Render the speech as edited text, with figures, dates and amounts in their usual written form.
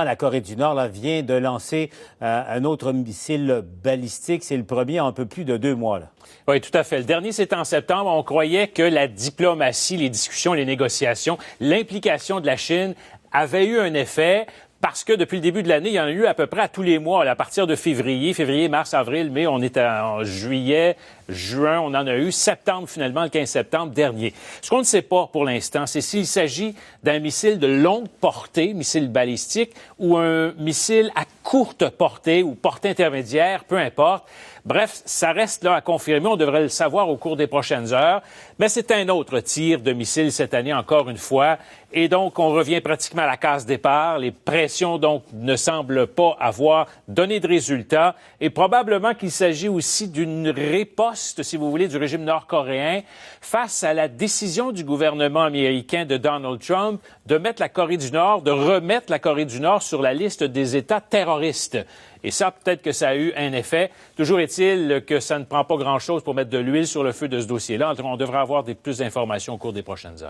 La Corée du Nord vient de lancer un autre missile balistique. C'est le premier en un peu plus de 2 mois. Là. Oui, tout à fait. Le dernier, c'était en septembre. On croyait que la diplomatie, les discussions, les négociations, l'implication de la Chine avait eu un effet. Parce que depuis le début de l'année, il y en a eu à peu près à tous les mois, à partir de février, mars, avril, mai, on est en juillet, juin, on en a eu, septembre finalement, le 15 septembre dernier. Ce qu'on ne sait pas pour l'instant, c'est s'il s'agit d'un missile de longue portée, missile balistique, ou un missile à courte portée ou portée intermédiaire, peu importe. Bref, ça reste là à confirmer. On devrait le savoir au cours des prochaines heures. Mais c'est un autre tir de missile cette année, encore une fois. Et donc, on revient pratiquement à la case départ. Les pressions, donc, ne semblent pas avoir donné de résultats. Et probablement qu'il s'agit aussi d'une riposte, si vous voulez, du régime nord-coréen face à la décision du gouvernement américain de Donald Trump de mettre la Corée du Nord, de remettre la Corée du Nord sur la liste des États terroristes. Et ça, peut-être que ça a eu un effet. Toujours est-il que ça ne prend pas grand-chose pour mettre de l'huile sur le feu de ce dossier-là. On devrait avoir plus d'informations au cours des prochaines heures.